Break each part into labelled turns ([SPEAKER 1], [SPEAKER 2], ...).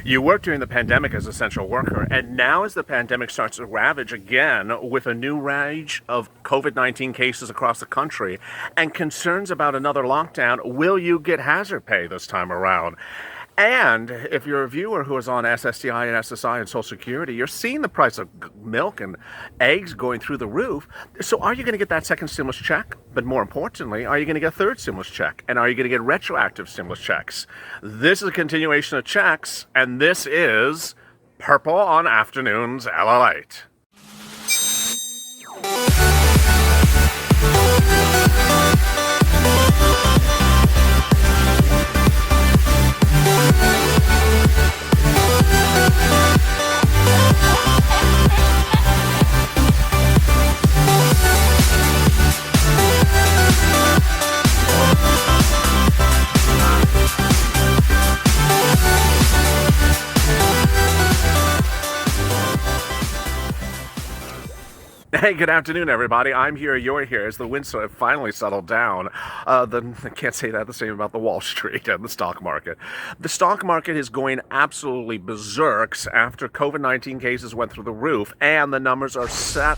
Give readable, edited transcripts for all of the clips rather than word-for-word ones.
[SPEAKER 1] You worked during the pandemic as an essential worker, and now as the pandemic starts to ravage again with a new rage of COVID-19 cases across the country and concerns about another lockdown, will you get hazard pay this time around? And if you're a viewer who is on SSDI and SSI and Social Security, you're seeing the price of milk and eggs going through the roof. So are you going to get that second stimulus check? But more importantly, are you going to get a third stimulus check? And are you going to get retroactive stimulus checks? This is a continuation of checks, and this is Purple on Afternoons LALATE. Hey, good afternoon, everybody. I'm here, you're here, as the winds have finally settled down. I can't say that the same about the Wall Street and the stock market. The stock market is going absolutely berserks after COVID-19 cases went through the roof, and the numbers are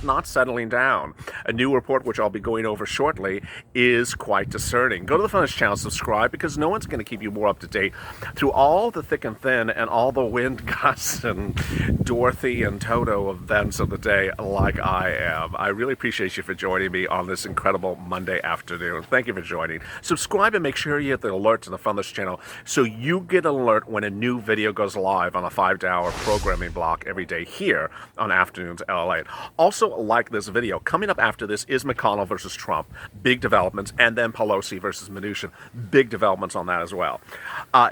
[SPEAKER 1] not settling down. A new report, which I'll be going over shortly, is quite discerning. Go to the Funnest channel, subscribe, because no one's going to keep you more up to date through all the thick and thin and all the wind gusts and Dorothy and Toto events of the day like I am. I really appreciate you for joining me on this incredible Monday afternoon. Thank you for joining. Subscribe and make sure you hit the alert to the Funnest channel so you get an alert when a new video goes live on a 5-hour programming block every day here on Afternoons LALATE. Also, like this video. Coming up after this is McConnell versus Trump, big developments, and then Pelosi versus Mnuchin, big developments on that as well.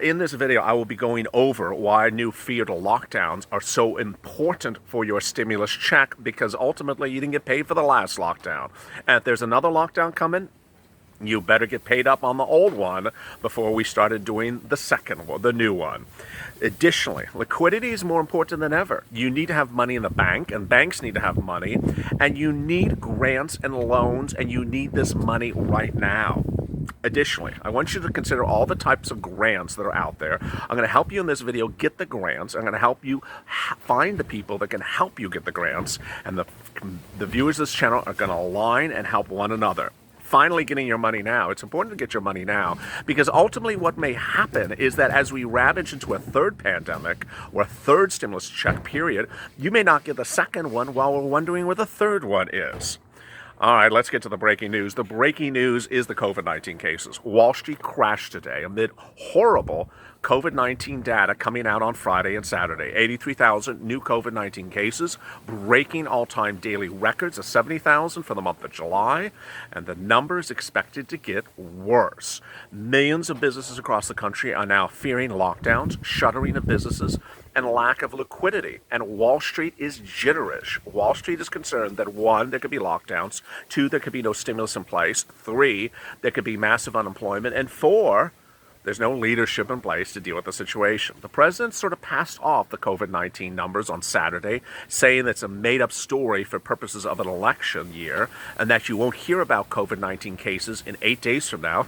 [SPEAKER 1] In this video, I will be going over why new feared lockdowns are so important for your stimulus check, because ultimately you didn't get paid for the last lockdown. And if there's another lockdown coming, you better get paid up on the old one before we started doing the second one, the new one. Additionally, liquidity is more important than ever. You need to have money in the bank, and banks need to have money, and you need grants and loans, and you need this money right now. Additionally, I want you to consider all the types of grants that are out there. I'm going to help you in this video get the grants. I'm going to help you find the people that can help you get the grants, and the viewers of this channel are going to align and help one another. Finally getting your money now. It's important to get your money now, because ultimately what may happen is that as we ravage into a third pandemic or a third stimulus check period, you may not get the second one while we're wondering where the third one is. All right, let's get to the breaking news. The breaking news is the COVID-19 cases. Wall Street crashed today amid horrible COVID-19 data coming out on Friday and Saturday. 83,000 new COVID-19 cases, breaking all-time daily records of 70,000 for the month of July, and the number is expected to get worse. Millions of businesses across the country are now fearing lockdowns, shuttering of businesses, and lack of liquidity. And Wall Street is jitterish. Wall Street is concerned that 1, there could be lockdowns, 2, there could be no stimulus in place, 3, there could be massive unemployment, and 4, there's no leadership in place to deal with the situation. The president sort of passed off the COVID-19 numbers on Saturday, saying it's a made-up story for purposes of an election year, and that you won't hear about COVID-19 cases in 8 days from now.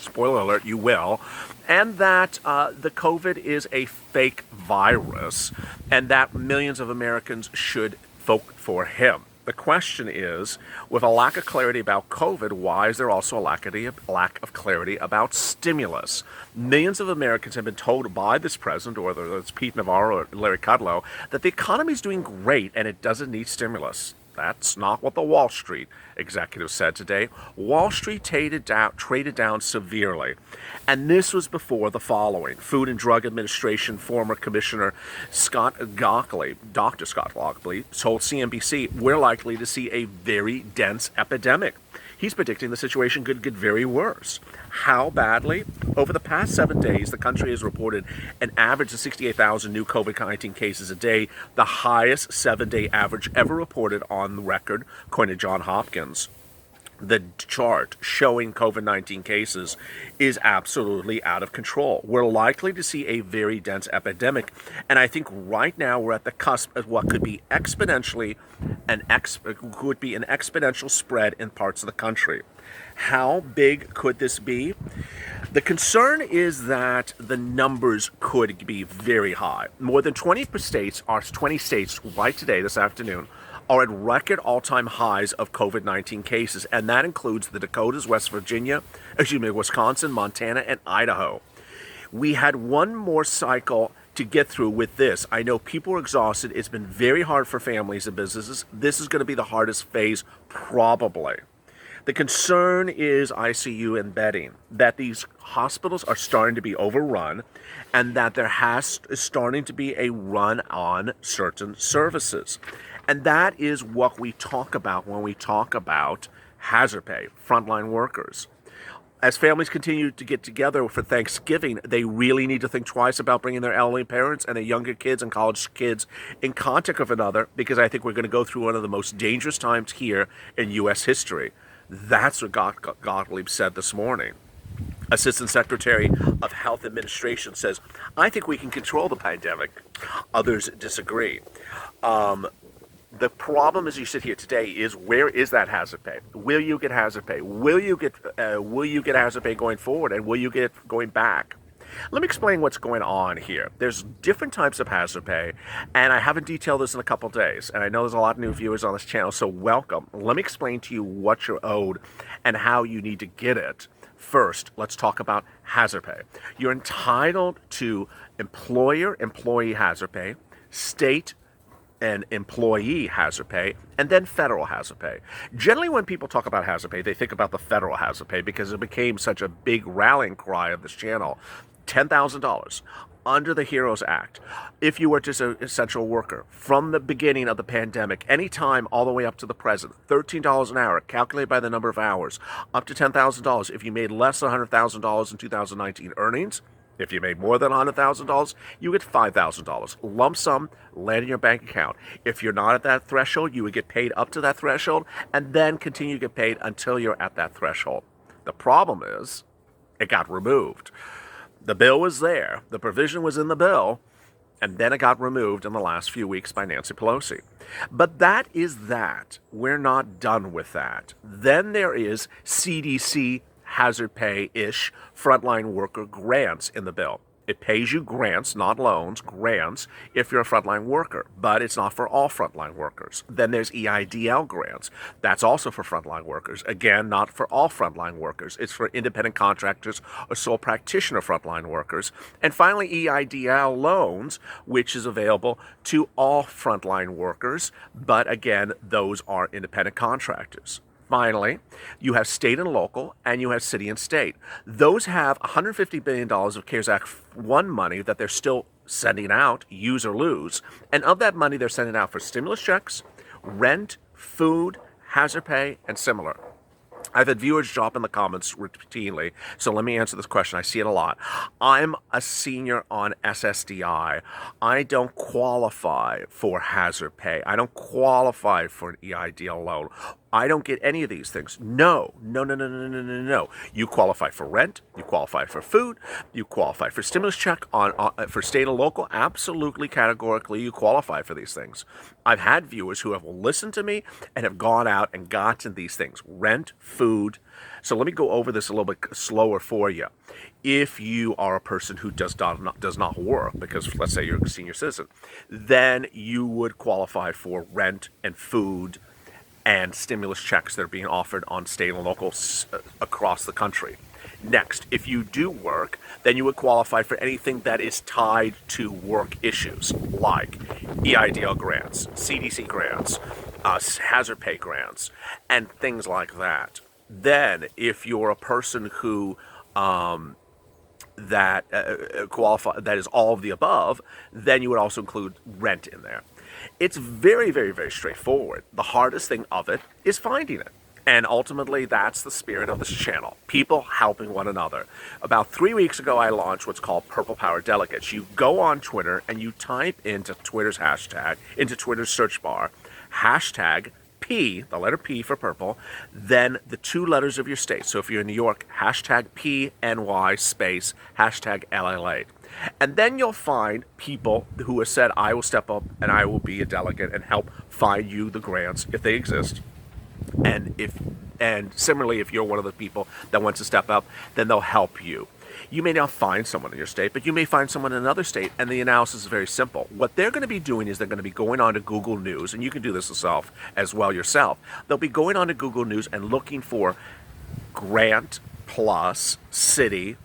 [SPEAKER 1] Spoiler alert, you will. And that the COVID is a fake virus, and that millions of Americans should vote for him. The question is, with a lack of clarity about COVID, why is there also a lack of clarity about stimulus? Millions of Americans have been told by this president, or whether it's Pete Navarro or Larry Kudlow, that the economy is doing great and it doesn't need stimulus. That's not what the Wall Street executive said today. Wall Street traded down severely. And this was before the following. Food and Drug Administration former Commissioner Dr. Scott Gottlieb, told CNBC, we're likely to see a very dense epidemic. He's predicting the situation could get very worse. How badly? Over the past 7 days, the country has reported an average of 68,000 new COVID-19 cases a day, the highest 7-day average ever reported on the record, according to Johns Hopkins. The chart showing COVID-19 cases is absolutely out of control. We're likely to see a very dense epidemic, and I think right now we're at the cusp of what could be an exponential spread in parts of the country. How big could this be? The concern is that the numbers could be very high. More than 20 states right today, this afternoon, are at record all-time highs of COVID-19 cases, and that includes the Dakotas, Wisconsin, Montana, and Idaho. We had one more cycle to get through with this. I know people are exhausted. It's been very hard for families and businesses. This is going to be the hardest phase, probably. The concern is ICU and bedding, that these hospitals are starting to be overrun and that there is starting to be a run on certain services. And that is what we talk about when we talk about hazard pay, frontline workers. As families continue to get together for Thanksgiving, they really need to think twice about bringing their elderly parents and their younger kids and college kids in contact with another, because I think we're going to go through one of the most dangerous times here in U.S. history. That's what Gottlieb said this morning. Assistant Secretary of Health Administration says, I think we can control the pandemic. Others disagree. The problem as you sit here today is, where is that hazard pay? Will you get hazard pay? Will you get hazard pay going forward, and will you get it going back? Let me explain what's going on here. There's different types of hazard pay, and I haven't detailed this in a couple days. And I know there's a lot of new viewers on this channel, so welcome. Let me explain to you what you're owed and how you need to get it. First, let's talk about hazard pay. You're entitled to employer-employee hazard pay, state and employee hazard pay, and then federal hazard pay. Generally, when people talk about hazard pay, they think about the federal hazard pay because it became such a big rallying cry of this channel. $10,000 under the HEROES Act. If you were just an essential worker from the beginning of the pandemic, anytime all the way up to the present, $13 an hour, calculated by the number of hours, up to $10,000. If you made less than $100,000 in 2019 earnings, if you made more than $100,000, you get $5,000. Lump sum, land in your bank account. If you're not at that threshold, you would get paid up to that threshold and then continue to get paid until you're at that threshold. The problem is, it got removed. The bill was there, the provision was in the bill, and then it got removed in the last few weeks by Nancy Pelosi. But that is that. We're not done with that. Then there is CDC hazard pay-ish frontline worker grants in the bill. It pays you grants, not loans, grants, if you're a frontline worker, but it's not for all frontline workers. Then there's EIDL grants. That's also for frontline workers. Again, not for all frontline workers. It's for independent contractors or sole practitioner frontline workers. And finally, EIDL loans, which is available to all frontline workers, but again, those are independent contractors. Finally, you have state and local, and you have city and state. Those have $150 billion of CARES Act 1 money that they're still sending out, use or lose. And of that money, they're sending out for stimulus checks, rent, food, hazard pay, and similar. I've had viewers drop in the comments routinely, so let me answer this question. I see it a lot. I'm a senior on SSDI. I don't qualify for hazard pay. I don't qualify for an EIDL loan. I don't get any of these things. No. You qualify for rent. You qualify for food. You qualify for stimulus check for state and local. Absolutely, categorically, you qualify for these things. I've had viewers who have listened to me and have gone out and gotten these things. Rent, food. So let me go over this a little bit slower for you. If you are a person who does not work, because let's say you're a senior citizen, then you would qualify for rent and food and stimulus checks that are being offered on state and local across the country. Next, if you do work, then you would qualify for anything that is tied to work issues, like EIDL grants, CDC grants, hazard pay grants, and things like that. Then, if you're a person who that is all of the above, then you would also include rent in there. It's very, very, very straightforward. The hardest thing of it is finding it. And ultimately, that's the spirit of this channel. People helping one another. About 3 weeks ago, I launched what's called Purple Power Delegates. You go on Twitter and you type into Twitter's search bar, hashtag P, the letter P for purple, then the 2 letters of your state. So if you're in New York, hashtag PNY space, hashtag LALATE. And then you'll find people who have said, I will step up and I will be a delegate and help find you the grants if they exist. And similarly, if you're one of the people that wants to step up, then they'll help you. You may not find someone in your state, but you may find someone in another state, and the analysis is very simple. What they're going to be doing is they're going to be going on to Google News, and you can do this yourself as well yourself. They'll be going on to Google News and looking for grant plus city,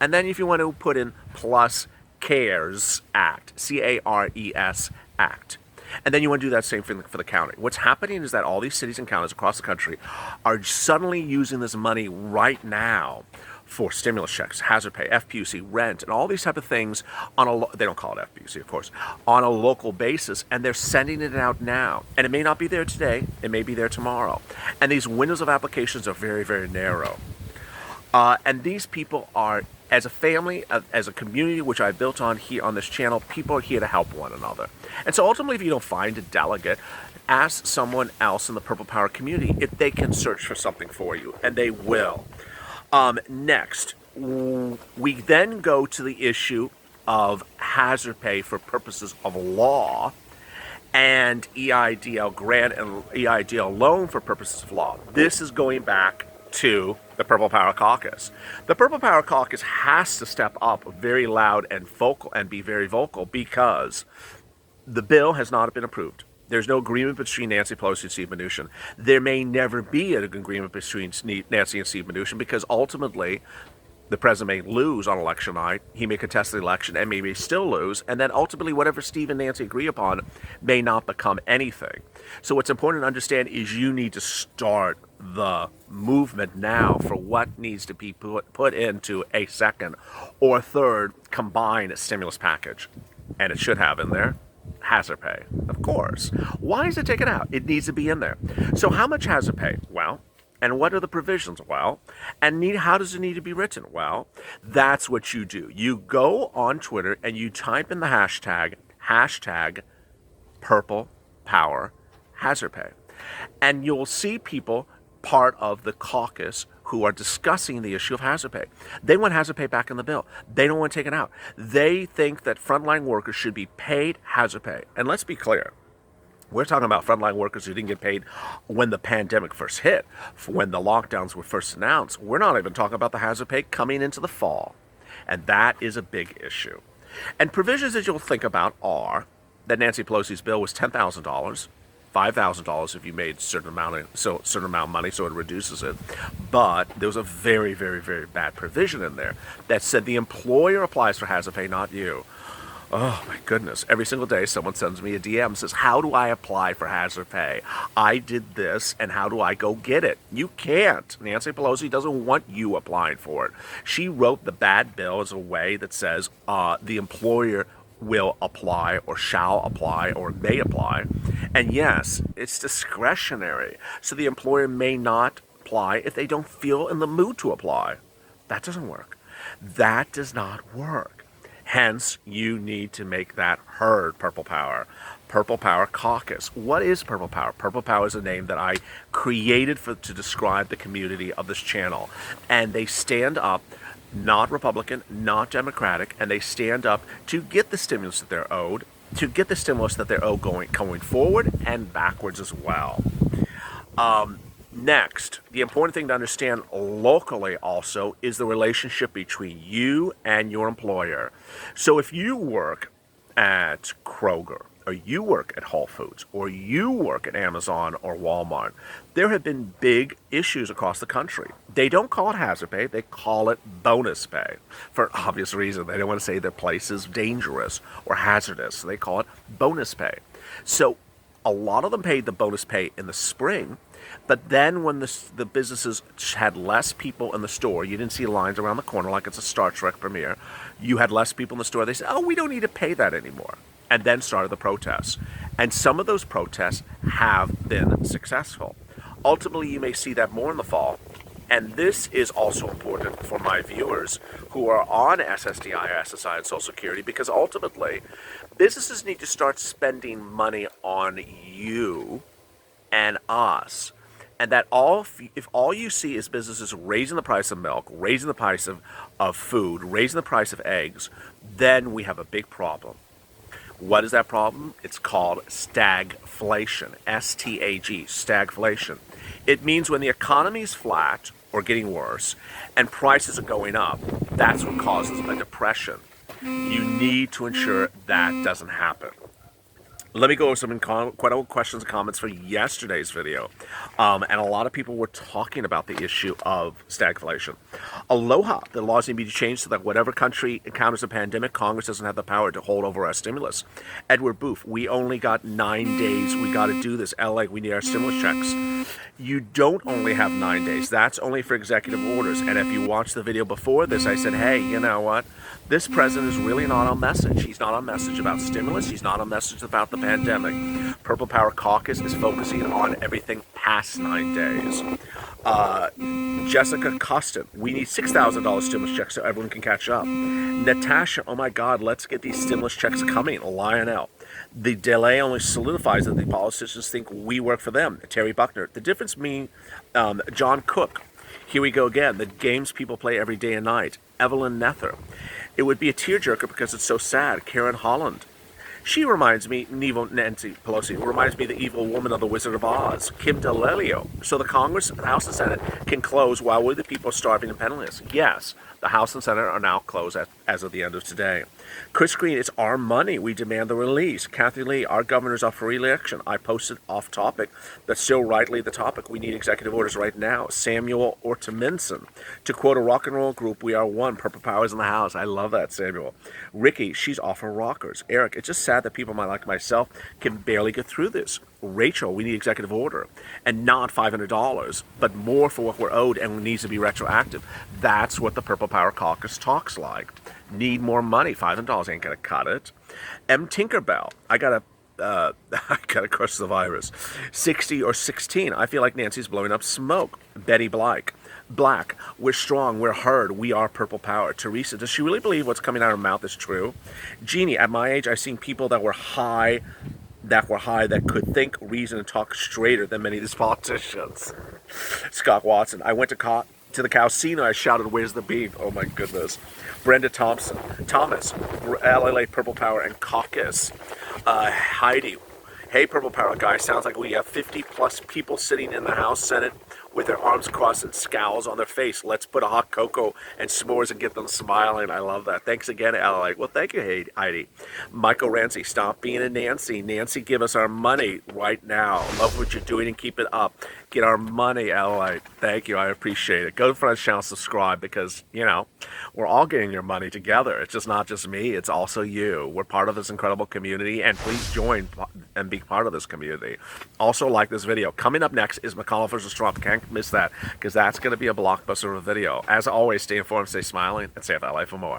[SPEAKER 1] and then if you want to put in plus CARES Act, CARES Act. And then you want to do that same thing for the county. What's happening is that all these cities and counties across the country are suddenly using this money right now for stimulus checks, hazard pay, FPUC, rent, and all these type of things they don't call it FPUC, of course, on a local basis, and they're sending it out now. And it may not be there today, it may be there tomorrow. And these windows of applications are very, very narrow. And these people are, as a family, as a community, which I built on here on this channel, people are here to help one another. And so ultimately, if you don't find a delegate, ask someone else in the Purple Power community if they can search for something for you, and they will. Next, we then go to the issue of hazard pay for purposes of law and EIDL grant and EIDL loan for purposes of law. This is going back to the Purple Power Caucus. The Purple Power Caucus has to step up very loud and vocal and be very vocal because the bill has not been approved. There's no agreement between Nancy Pelosi and Steve Mnuchin. There may never be an agreement between Nancy and Steve Mnuchin because ultimately the president may lose on election night. He may contest the election and maybe still lose. And then ultimately whatever Steve and Nancy agree upon may not become anything. So what's important to understand is you need to start the movement now for what needs to be put into a second or third combined stimulus package. And it should have in there hazard pay, of course. Why is it taken out? It needs to be in there. So how much hazard pay? Well, and what are the provisions? Well, and how does it need to be written? Well, that's what you do. You go on Twitter and you type in the hashtag Purple Power Hazard Pay. And you'll see people part of the caucus who are discussing the issue of hazard pay. They want hazard pay back in the bill. They don't want to take it out. They think that frontline workers should be paid hazard pay. And let's be clear. We're talking about frontline workers who didn't get paid when the pandemic first hit, when the lockdowns were first announced. We're not even talking about the hazard pay coming into the fall. And that is a big issue. And provisions that you'll think about are that Nancy Pelosi's bill was $10,000. $5,000 if you made a certain amount of money, so it reduces it. But there was a very, very, very bad provision in there that said the employer applies for hazard pay, not you. Oh my goodness. Every single day someone sends me a DM and says, how do I apply for hazard pay? I did this and how do I go get it? You can't. Nancy Pelosi doesn't want you applying for it. She wrote the bad bill as a way that says the employer will apply or shall apply or may apply. And yes, it's discretionary. So the employer may not apply if they don't feel in the mood to apply. That doesn't work. That does not work. Hence, you need to make that heard, Purple Power. Purple Power Caucus. What is Purple Power? Purple Power is a name that I created to describe the community of this channel. And they stand up, not Republican, not Democratic, and they stand up to get the stimulus that they're owed, going forward and backwards as well. Next, the important thing to understand locally also is the relationship between you and your employer. So if you work at Kroger, or you work at Whole Foods, or you work at Amazon or Walmart, there have been big issues across the country. They don't call it hazard pay, they call it bonus pay. For obvious reason, they don't want to say their place is dangerous or hazardous, so they call it bonus pay. So a lot of them paid the bonus pay in the spring, but then when the businesses had less people in the store, you didn't see lines around the corner like it's a Star Trek premiere, you had less people in the store, they said, oh, we don't need to pay that anymore. And then started the protests. And some of those protests have been successful. Ultimately, you may see that more in the fall. And this is also important for my viewers who are on SSDI, SSI, and Social Security, because ultimately, businesses need to start spending money on you and us. And that if all you see is businesses raising the price of milk, raising the price of food, raising the price of eggs, then we have a big problem. What is that problem? It's called stagflation, S-T-A-G, stagflation. It means when the economy is flat or getting worse, and prices are going up, that's what causes a depression. You need to ensure that doesn't happen. Let me go over some questions and comments for yesterday's video. And a lot of people were talking about the issue of stagflation. Aloha, the laws need to be changed so that whatever country encounters a pandemic, Congress doesn't have the power to hold over our stimulus. Edward Booth, we only got 9 days. We got to do this. LA, we need our stimulus checks. You don't only have 9 days. That's only for executive orders. And if you watched the video before this, I said, hey, you know what? This president is really not on message. He's not on message about stimulus. He's not on message about the pandemic. Purple Power Caucus is focusing on everything past 9 days. Jessica Costin, we need $6,000 stimulus checks so everyone can catch up. Natasha, oh my God, let's get these stimulus checks coming. Lionel, the delay only solidifies that the politicians think we work for them. Terry Buckner, the difference being John Cook. Here we go again, the games people play every day and night. Evelyn Nether, it would be a tearjerker because it's so sad. Karen Holland, she reminds me, Nancy Pelosi, reminds me of the evil woman of the Wizard of Oz. Kim D'Alelio, so the Congress, the House and Senate can close while we the people are starving and penniless. Yes, the House and Senate are now closed as of the end of today. Chris Green, it's our money. We demand the release. Kathy Lee, our governors are for re-election. I posted off topic, but still rightly the topic. We need executive orders right now. Samuel Orteminson, to quote a rock and roll group, we are one. Purple Power's in the house. I love that, Samuel. Ricky, she's off her rockers. Eric, it's just sad that people like myself can barely get through this. Rachel, we need executive order, and not $500, but more for what we're owed and needs to be retroactive. That's what the Purple Power Caucus talks like. Need more money. $500 ain't gonna cut it. M. Tinkerbell, I gotta crush the virus. 60 or 16. I feel like Nancy's blowing up smoke. Betty Black, we're strong, we're heard, we are Purple Power. Teresa, does she really believe what's coming out of her mouth is true? Jeannie, at my age, I've seen people that were high that could think, reason, and talk straighter than many of these politicians. Scott Watson, I went to the casino, I shouted, where's the beef? Oh my goodness. Brenda Thomas, LALATE, Purple Power, and Caucus. Heidi, hey Purple Power guys, sounds like we have 50 plus people sitting in the House, Senate, with their arms crossed and scowls on their face. Let's put a hot cocoa and s'mores and get them smiling. I love that. Thanks again, LA. Well, thank you, Heidi. Michael Rancy, stop being a Nancy. Nancy, give us our money right now. Love what you're doing and keep it up. Get our money, LA. Thank you. I appreciate it. Go to the front channel, subscribe, because, you know, we're all getting your money together. It's just not just me. It's also you. We're part of this incredible community, and please join and be part of this community. Also, like this video. Coming up next is McConnell versus Trump. Can't miss that, because that's going to be a blockbuster of a video. As always, stay informed, stay smiling, and stay at that life for more.